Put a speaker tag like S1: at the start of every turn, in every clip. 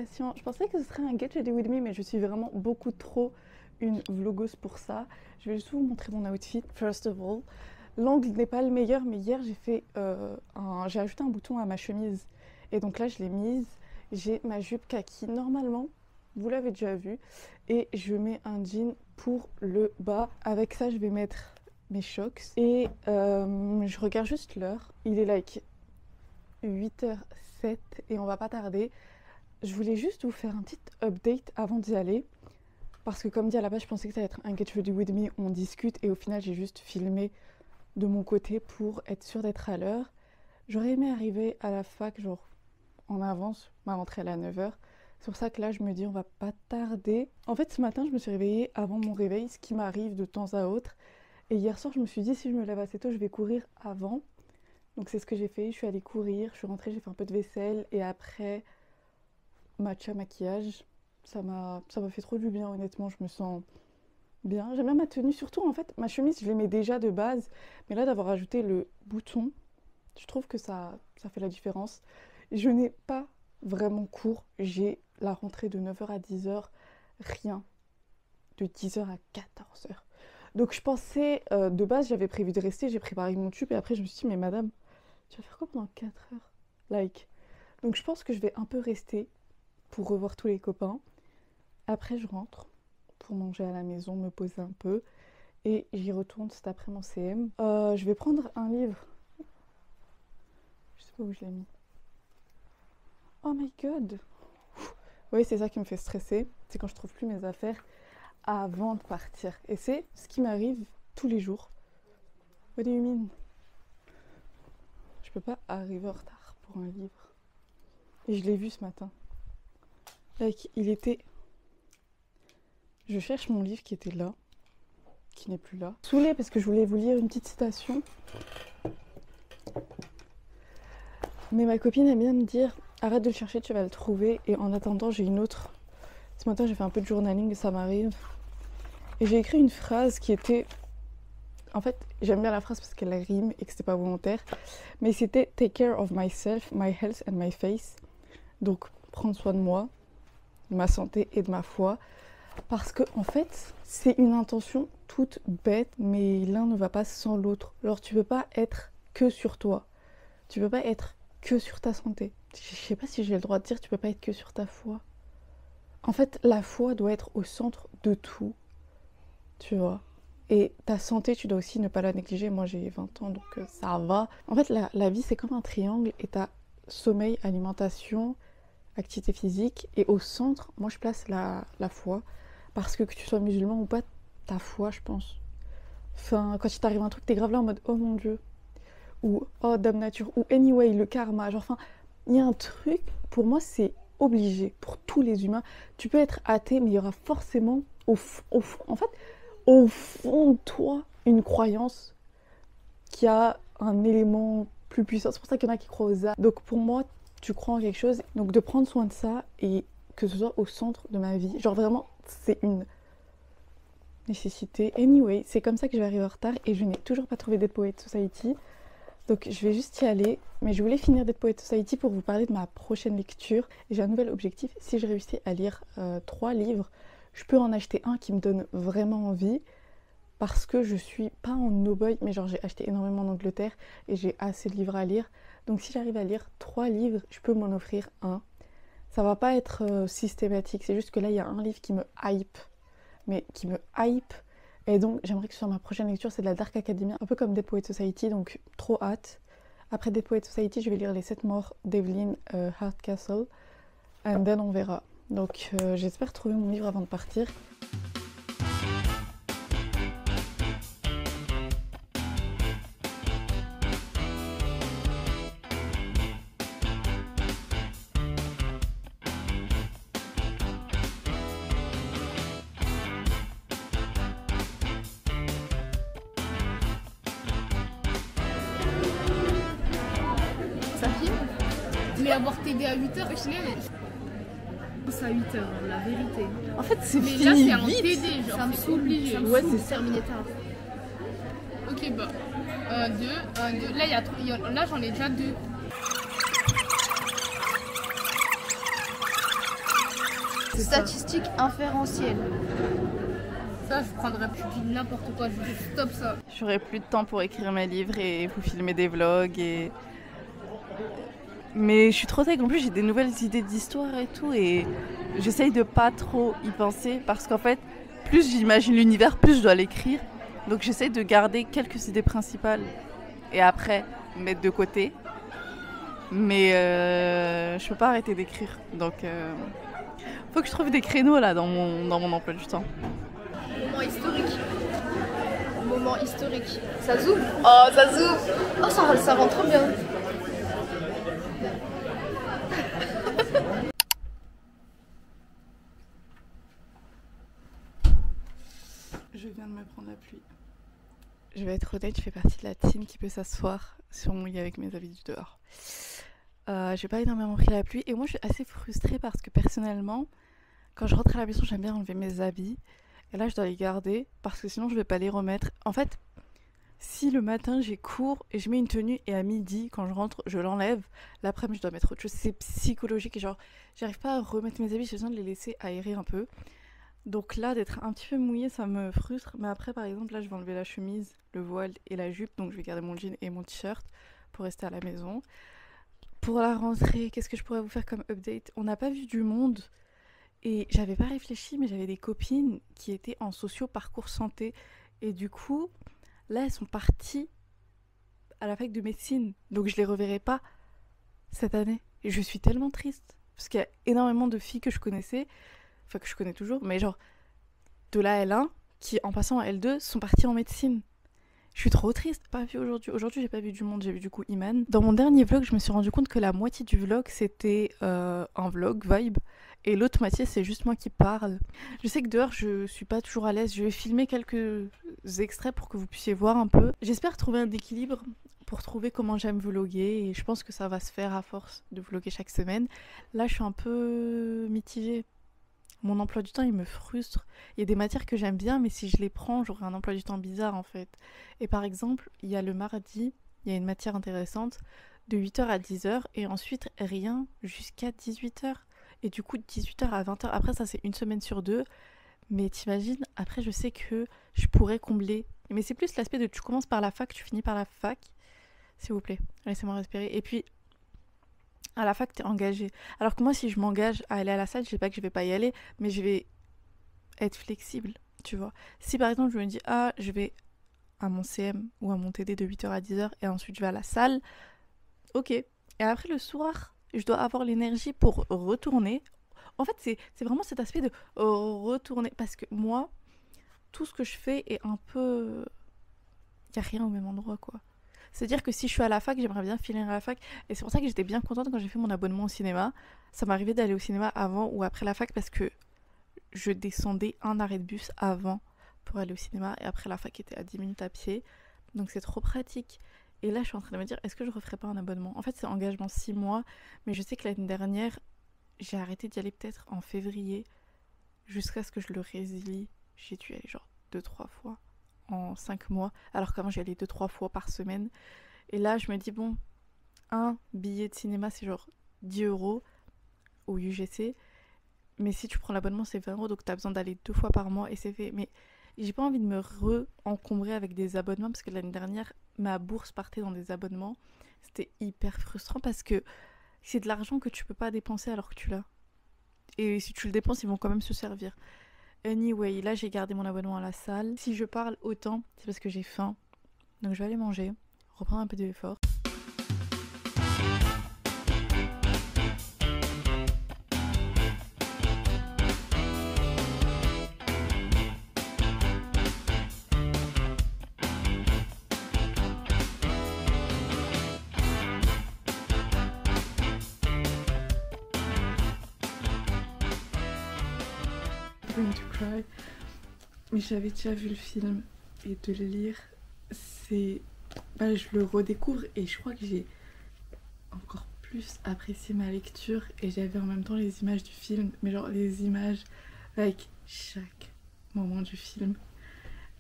S1: présentation. Je pensais que ce serait un Get Ready With Me, mais je suis vraiment beaucoup trop une vlogueuse pour ça. Je vais juste vous montrer mon outfit. First of all, l'angle n'est pas le meilleur, mais hier j'ai ajouté un bouton à ma chemise. Et donc là, je l'ai mise. J'ai ma jupe kaki. Normalement, vous l'avez déjà vu. Et je mets un jean pour le bas. Avec ça, je vais mettre mes shocks. Et je regarde juste l'heure. Il est like 8h07 et on va pas tarder. Je voulais juste vous faire un petit update avant d'y aller. Parce que comme dit à la base, je pensais que ça allait être un Get Ready With Me, on discute. Et au final, j'ai juste filmé de mon côté pour être sûre d'être à l'heure. J'aurais aimé arriver à la fac, genre en avance, ma rentrée elle est à 9h. C'est pour ça que là, je me dis, on va pas tarder. En fait, ce matin, je me suis réveillée avant mon réveil, ce qui m'arrive de temps à autre. Et hier soir, je me suis dit, si je me lève assez tôt, je vais courir avant. Donc c'est ce que j'ai fait, je suis allée courir, je suis rentrée, j'ai fait un peu de vaisselle. Et après, matcha, maquillage, ça m'a fait trop du bien, honnêtement, je me sens bien. J'aime bien ma tenue, surtout en fait, ma chemise, je l'aimais déjà de base. Mais là, d'avoir ajouté le bouton, je trouve que ça fait la différence. Je n'ai pas vraiment cours. J'ai la rentrée de 9h à 10h, rien. De 10h à 14h. Donc je pensais, de base j'avais prévu de rester, j'ai préparé mon tube et après je me suis dit, mais madame, tu vas faire quoi pendant 4 heures? Like. Donc je pense que je vais un peu rester pour revoir tous les copains. Après je rentre pour manger à la maison, me poser un peu. Et j'y retourne cet après mon CM. Je vais prendre un livre. Je sais pas où je l'ai mis. Oh my god! Oui, c'est ça qui me fait stresser. C'est quand je trouve plus mes affaires avant de partir. Et c'est ce qui m'arrive tous les jours. What do you mean? Je peux pas arriver en retard pour un livre. Et je l'ai vu ce matin. Like, il était... Je cherche mon livre qui était là. Qui n'est plus là. Saoulée parce que je voulais vous lire une petite citation. Mais ma copine aime bien me dire, arrête de le chercher, tu vas le trouver. Et en attendant, j'ai une autre. Ce matin, j'ai fait un peu de journaling, ça m'arrive. Et j'ai écrit une phrase qui était... En fait, j'aime bien la phrase parce qu'elle rime et que c'était pas volontaire. Mais c'était « Take care of myself, my health and my face ». Donc, prendre soin de moi, de ma santé et de ma foi. Parce que, en fait, c'est une intention toute bête, mais l'un ne va pas sans l'autre. Alors, tu peux pas être que sur toi. Tu peux pas être que sur ta santé. Je sais pas si j'ai le droit de dire tu peux pas être que sur ta foi. En fait, la foi doit être au centre de tout, tu vois. Et ta santé, tu dois aussi ne pas la négliger. Moi, j'ai 20 ans, donc ça va. En fait, la vie, c'est comme un triangle. Et t'as sommeil, alimentation, activité physique. Et au centre, moi, je place la foi. Parce que tu sois musulman ou pas, ta foi, je pense. Enfin, quand il t'arrive un truc, t'es grave là en mode « Oh mon Dieu !» ou « Oh, Dame Nature !» ou « Anyway, le karma !» Genre, enfin, il y a un truc, pour moi, c'est obligé pour tous les humains. Tu peux être athée, mais il y aura forcément au fond de toi une croyance qui a un élément plus puissant. C'est pour ça qu'il y en a qui croient aux âmes. Donc pour moi, tu crois en quelque chose, donc de prendre soin de ça et que ce soit au centre de ma vie. Genre vraiment, c'est une nécessité. Anyway, c'est comme ça que je vais arriver en retard et je n'ai toujours pas trouvé Dead Poets Society. Donc je vais juste y aller, mais je voulais finir Dead Poets Society pour vous parler de ma prochaine lecture. Et j'ai un nouvel objectif, si je réussis à lire 3 livres, je peux en acheter un qui me donne vraiment envie. Parce que je suis pas en no-boy, mais genre j'ai acheté énormément en Angleterre et j'ai assez de livres à lire. Donc si j'arrive à lire 3 livres, je peux m'en offrir un. Ça va pas être systématique, c'est juste que là il y a un livre qui me hype. Mais qui me hype. Et donc j'aimerais que ce soit ma prochaine lecture, c'est de la Dark Academia, un peu comme Dead Poets Society, donc trop hâte. Après Dead Poets Society, je vais lire Les 7 morts d'Evelyn Hardcastle. And then on verra. Donc j'espère trouver mon livre avant de partir.
S2: Ça filme. Mais avoir TD à 8h, je l'ai.
S3: C'est à 8h, la vérité.
S1: En fait, c'est
S2: Mais
S1: fini
S2: là, c'est un
S1: vite.
S2: TD, genre,
S3: Ça me
S2: c'est obligé.
S1: Ouais, c'est
S3: terminé tard.
S2: Ok, bah, 2. Là, là j'en ai déjà 2.
S3: C'est ça.
S2: Statistique inférentielle.
S3: Ça, je prendrais plus de n'importe quoi, je stop ça.
S1: J'aurais plus de temps pour écrire mes livres et vous filmer des vlogs et... Mais je suis trop tech, en plus j'ai des nouvelles idées d'histoire et tout et j'essaye de pas trop y penser parce qu'en fait, plus j'imagine l'univers, plus je dois l'écrire. Donc j'essaye de garder quelques idées principales et après mettre de côté. Mais je peux pas arrêter d'écrire. Donc faut que je trouve des créneaux là dans mon emploi du temps.
S2: Moment historique. Moment historique. Ça zoome. Oh, ça zoome. Oh, ça rend trop bien.
S1: Je viens de me prendre la pluie. Je vais être honnête, je fais partie de la team qui peut s'asseoir sur mon lit avec mes habits du dehors. J'ai pas énormément pris la pluie et moi je suis assez frustrée parce que personnellement, quand je rentre à la maison, j'aime bien enlever mes habits. Et là, je dois les garder parce que sinon, je vais pas les remettre. En fait, si le matin, j'ai cours et je mets une tenue et à midi, quand je rentre, je l'enlève, l'après-midi, je dois mettre autre chose. C'est psychologique et genre, j'arrive pas à remettre mes habits, j'ai besoin de les laisser aérer un peu. Donc là, d'être un petit peu mouillée, ça me frustre. Mais après, par exemple, là, je vais enlever la chemise, le voile et la jupe. Donc, je vais garder mon jean et mon t-shirt pour rester à la maison. Pour la rentrée, qu'est-ce que je pourrais vous faire comme update? On n'a pas vu du monde. Et j'avais pas réfléchi, mais j'avais des copines qui étaient en socio-parcours santé. Et du coup, là, elles sont parties à la fac de médecine. Donc je les reverrai pas cette année. Et je suis tellement triste. Parce qu'il y a énormément de filles que je connaissais, enfin que je connais toujours, mais genre de la L1, qui en passant à L2 sont parties en médecine. Je suis trop triste, pas vu aujourd'hui. Aujourd'hui, j'ai pas vu du monde, j'ai vu du coup Iman. Dans mon dernier vlog, je me suis rendu compte que la moitié du vlog, c'était un vlog vibe. Et l'autre moitié, c'est juste moi qui parle. Je sais que dehors, je suis pas toujours à l'aise. Je vais filmer quelques extraits pour que vous puissiez voir un peu. J'espère trouver un équilibre pour trouver comment j'aime vlogger. Et je pense que ça va se faire à force de vlogger chaque semaine. Là, je suis un peu mitigée. Mon emploi du temps, il me frustre. Il y a des matières que j'aime bien, mais si je les prends, j'aurai un emploi du temps bizarre en fait. Et par exemple, il y a le mardi, il y a une matière intéressante de 8h à 10h et ensuite rien jusqu'à 18h. Et du coup, 18h à 20h, après ça c'est une semaine sur deux. Mais t'imagines, après je sais que je pourrais combler. Mais c'est plus l'aspect de tu commences par la fac, tu finis par la fac. S'il vous plaît, laissez-moi respirer. Et puis, à la fac, t'es engagé. Alors que moi, si je m'engage à aller à la salle, je sais pas que je vais pas y aller, mais je vais être flexible, tu vois. Si par exemple, je me dis, ah, je vais à mon CM ou à mon TD de 8h à 10h et ensuite je vais à la salle, ok. Et après, le soir, je dois avoir l'énergie pour retourner. En fait, c'est vraiment cet aspect de retourner. Parce que moi, tout ce que je fais est un peu... Il n'y a rien au même endroit, quoi. C'est-à-dire que si je suis à la fac, j'aimerais bien filer à la fac. Et c'est pour ça que j'étais bien contente quand j'ai fait mon abonnement au cinéma. Ça m'arrivait d'aller au cinéma avant ou après la fac parce que je descendais un arrêt de bus avant pour aller au cinéma. Et après, la fac était à 10 minutes à pied. Donc c'est trop pratique. Et là, je suis en train de me dire, est-ce que je referais pas un abonnement? En fait, c'est engagement 6 mois. Mais je sais que l'année dernière, j'ai arrêté d'y aller peut-être en février. Jusqu'à ce que je le résilie. J'ai dû y aller genre 2-3 fois en 5 mois, alors qu'avant j'y allais 2-3 fois par semaine. Et là je me dis bon, un billet de cinéma c'est genre 10 € au UGC, mais si tu prends l'abonnement c'est 20 €, donc t'as besoin d'aller 2 fois par mois et c'est fait. Mais j'ai pas envie de me re-encombrer avec des abonnements parce que l'année dernière ma bourse partait dans des abonnements. C'était hyper frustrant parce que c'est de l'argent que tu peux pas dépenser alors que tu l'as. Et si tu le dépenses, ils vont quand même se servir. Anyway, là j'ai gardé mon abonnement à la salle. Si je parle autant, c'est parce que j'ai faim. Donc je vais aller manger, reprendre un peu d'effort. Going to cry. Mais j'avais déjà vu le film et de le lire, c'est... Bah, je le redécouvre et je crois que j'ai encore plus apprécié ma lecture et j'avais en même temps les images du film, mais genre les images avec chaque moment du film.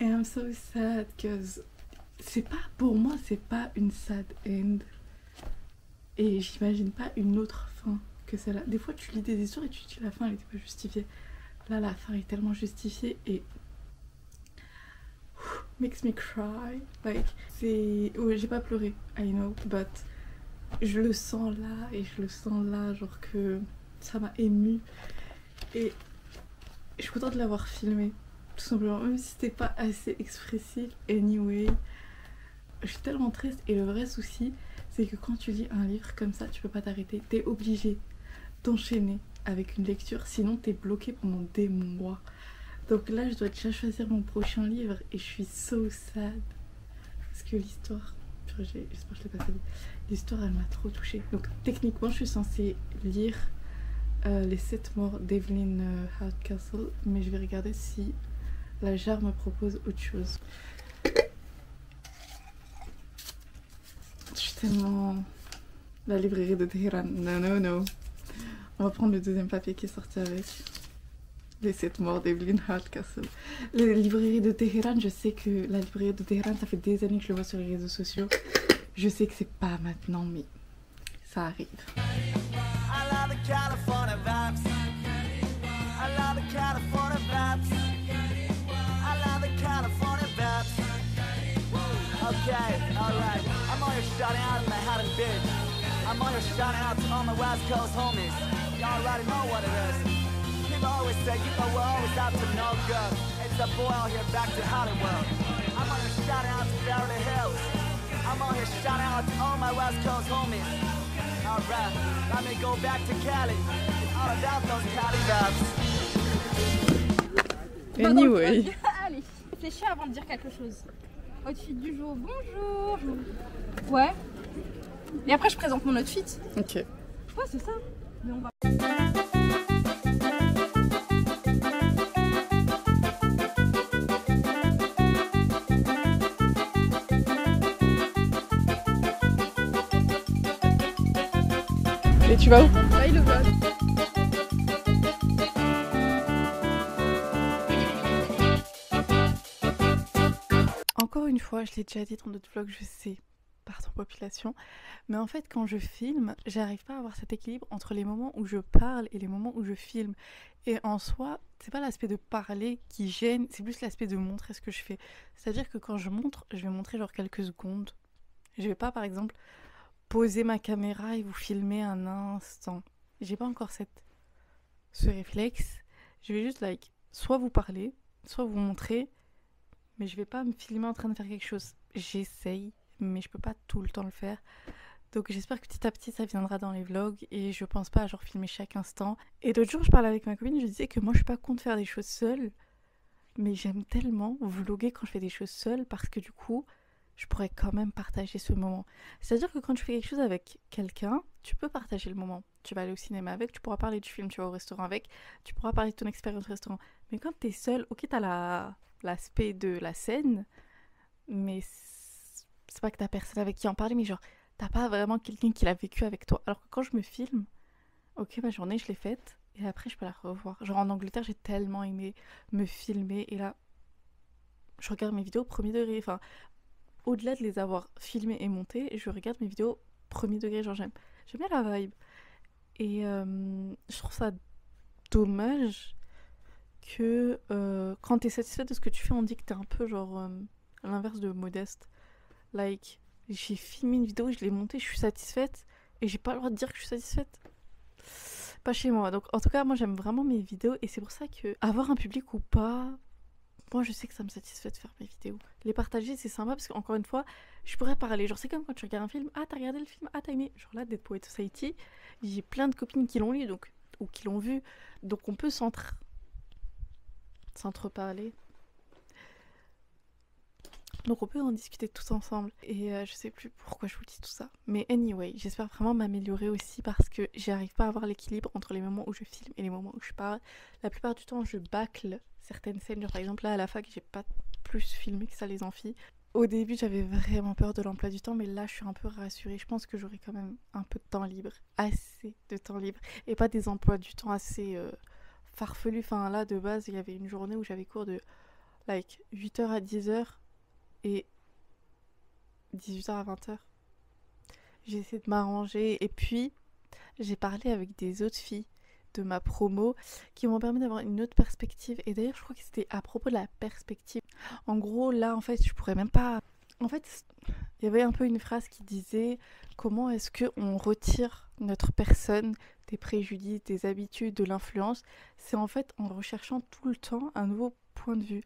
S1: And I'm so sad cause c'est pas, pour moi c'est pas une sad end et j'imagine pas une autre fin que celle-là. Des fois, tu lis des histoires et tu te dis la fin, elle était pas justifiée. Là, la fin est tellement justifiée et makes me cry. Like, c'est... Ouais, j'ai pas pleuré, I know, but je le sens là et je le sens là, genre que ça m'a émue. Et je suis contente de l'avoir filmé, tout simplement, même si c'était pas assez expressif. Anyway, je suis tellement triste et le vrai souci, c'est que quand tu lis un livre comme ça, tu peux pas t'arrêter. T'es obligé d'enchaîner avec une lecture, sinon t'es bloqué pendant des mois. Donc là, je dois déjà choisir mon prochain livre et je suis so sad. Parce que l'histoire, j'espère que je l'ai pas dit, l'histoire elle m'a trop touchée. Donc techniquement, je suis censée lire Les 7 morts d'Evelyn Hardcastle, mais je vais regarder si la jarre me propose autre chose. Je suis tellement... La librairie de Téhéran, non. On va prendre le deuxième papier qui est sorti avec. Les 7 morts d'Evelyn Hardcastle. La librairie de Téhéran, je sais que la librairie de Téhéran, ça fait des années que je le vois sur les réseaux sociaux. Je sais que c'est pas maintenant, mais ça arrive.
S4: Okay, alright. I'm on here shouting out in Manhattan Beach. I'm on here shouting out to all my West Coast homies. Y'all already know what it is. People always say, you know, we're always up to no good. It's a boy out here back to Hollywood. I'm on here shouting out to Beverly Hills. I'm on here shouting out to all my West Coast homies. Alright, let me go back to Cali. It's all about those Cali raps.
S1: Anyway.
S3: Allez, réfléchis avant de dire quelque chose. Outfit du jour, bonjour. Ouais. Et après, je présente mon outfit.
S1: Ok.
S3: Ouais, c'est ça. Mais on va...
S1: Et tu vas où?
S3: Là, il le voit.
S1: Encore une fois, je l'ai déjà dit dans d'autres vlogs, je sais, par ton population, mais en fait quand je filme, j'arrive pas à avoir cet équilibre entre les moments où je parle et les moments où je filme. Et en soi, c'est pas l'aspect de parler qui gêne, c'est plus l'aspect de montrer ce que je fais. C'est-à-dire que quand je montre, je vais montrer genre quelques secondes. Je vais pas par exemple poser ma caméra et vous filmer un instant. J'ai pas encore ce réflexe. Je vais juste soit vous parler, soit vous montrer, mais je vais pas me filmer en train de faire quelque chose. J'essaye, mais je peux pas tout le temps le faire. Donc j'espère que petit à petit ça viendra dans les vlogs et je pense pas à genre filmer chaque instant. Et l'autre jour je parlais avec ma copine, je disais que moi je suis pas contre faire des choses seule, mais j'aime tellement vlogger quand je fais des choses seule parce que du coup je pourrais quand même partager ce moment. C'est-à-dire que quand tu fais quelque chose avec quelqu'un, tu peux partager le moment. Tu vas aller au cinéma avec, tu pourras parler du film, tu vas au restaurant avec, tu pourras parler de ton expérience au restaurant. Mais quand t'es seule, ok t'as l'aspect de la scène, mais c'est pas que t'as personne avec qui en parler, mais genre t'as pas vraiment quelqu'un qui l'a vécu avec toi. Alors que quand je me filme, ok ma journée je l'ai faite et après je peux la revoir. Genre en Angleterre j'ai tellement aimé me filmer et là je regarde mes vidéos premier degré, enfin au-delà de les avoir filmées et montées, je regarde mes vidéos premier degré, genre j'aime bien la vibe. Et je trouve ça dommage que quand t'es satisfaite de ce que tu fais, on dit que t'es un peu genre à l'inverse de modeste. Like, j'ai filmé une vidéo, je l'ai montée, je suis satisfaite et j'ai pas le droit de dire que je suis satisfaite. Pas chez moi. Donc en tout cas, moi j'aime vraiment mes vidéos et c'est pour ça que avoir un public ou pas, moi je sais que ça me satisfait de faire mes vidéos. Les partager c'est sympa parce qu'encore une fois, je pourrais parler. Genre c'est comme quand tu regardes un film, ah t'as regardé le film, ah t'as aimé. Genre là, Dead Poets Society, j'ai plein de copines qui l'ont lu donc, ou qui l'ont vu. Donc on peut s'entreparler. Donc on peut en discuter tous ensemble. Et je sais plus pourquoi je vous dis tout ça. Mais anyway, j'espère vraiment m'améliorer aussi parce que j'arrive pas à avoir l'équilibre entre les moments où je filme et les moments où je parle. La plupart du temps, je bâcle certaines scènes. Genre par exemple là à la fac, j'ai pas plus filmé que ça les amphis. Au début, j'avais vraiment peur de l'emploi du temps, mais là, je suis un peu rassurée. Je pense que j'aurai quand même un peu de temps libre. Assez de temps libre. Et pas des emplois du temps assez farfelus. Enfin là, de base, il y avait une journée où j'avais cours de 8h à 10h. Et 18h à 20h. J'ai essayé de m'arranger. Et puis, j'ai parlé avec des autres filles de ma promo qui m'ont permis d'avoir une autre perspective. Et d'ailleurs, je crois que c'était à propos de la perspective. En gros, là, en fait, je pourrais même pas... En fait, il y avait un peu une phrase qui disait comment est-ce qu'on retire notre personne des préjudices, des habitudes, de l'influence. C'est en fait en recherchant tout le temps un nouveau point de vue.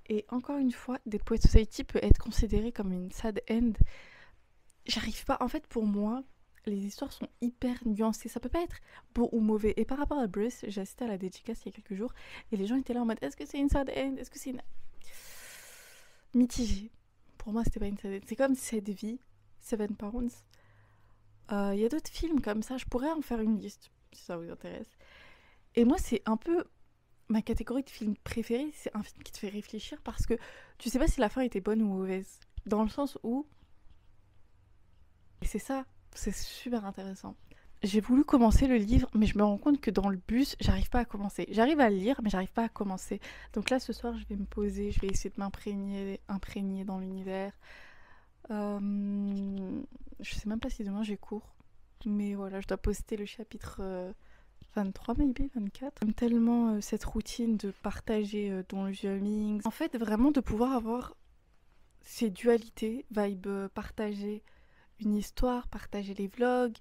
S1: Et encore une fois, Dead Poets Society peut être considéré comme une sad end. J'arrive pas... En fait, pour moi, les histoires sont hyper nuancées. Ça peut pas être bon ou mauvais. Et par rapport à Bruce, j'ai assisté à la dédicace il y a quelques jours et les gens étaient là en mode est-ce que c'est une sad end? Est-ce que c'est une... Mitigé. Pour moi, c'était pas une sad end. C'est comme Cette vie, Seven Pounds. Il y a d'autres films comme ça. Je pourrais en faire une liste si ça vous intéresse. Et moi, c'est un peu ma catégorie de film préférée. C'est un film qui te fait réfléchir parce que tu sais pas si la fin était bonne ou mauvaise. Dans le sens où... Et c'est ça. C'est super intéressant. J'ai voulu commencer le livre, mais je me rends compte que dans le bus, j'arrive pas à commencer. J'arrive à le lire, mais j'arrive pas à commencer. Donc là, ce soir, je vais me poser, je vais essayer de imprégner dans l'univers. Je sais même pas si demain j'ai cours. Mais voilà, je dois poster le chapitre 23, maybe 24. J'aime tellement cette routine de partager dans le jamming. En fait, vraiment de pouvoir avoir ces dualités, vibe partager une histoire, partager les vlogs,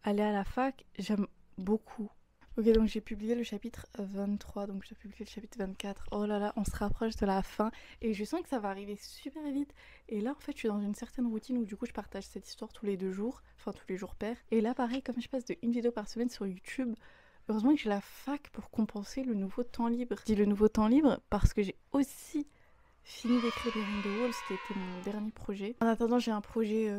S1: aller à la fac, j'aime beaucoup. Ok, donc j'ai publié le chapitre 23, donc je dois publier le chapitre 24. Oh là là, on se rapproche de la fin et je sens que ça va arriver super vite. Et là, en fait, je suis dans une certaine routine où du coup, je partage cette histoire tous les 2 jours, enfin tous les jours pairs. Et là, pareil, comme je passe de une vidéo par semaine sur YouTube, heureusement que j'ai la fac pour compenser le nouveau temps libre. Je dis le nouveau temps libre parce que j'ai aussi fini d'écrire Behind the Walls, qui était mon dernier projet. En attendant, j'ai un projet...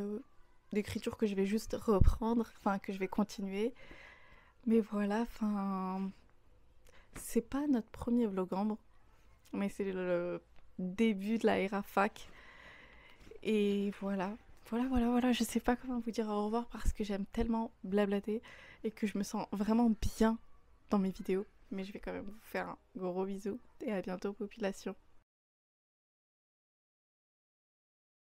S1: d'écriture que je vais juste reprendre, enfin que je vais continuer. Mais voilà, enfin... C'est pas notre premier vlog-ambre, mais c'est le début de la era fac. Et voilà. Voilà, je sais pas comment vous dire au revoir parce que j'aime tellement blablater et que je me sens vraiment bien dans mes vidéos. Mais je vais quand même vous faire un gros bisou et à bientôt population.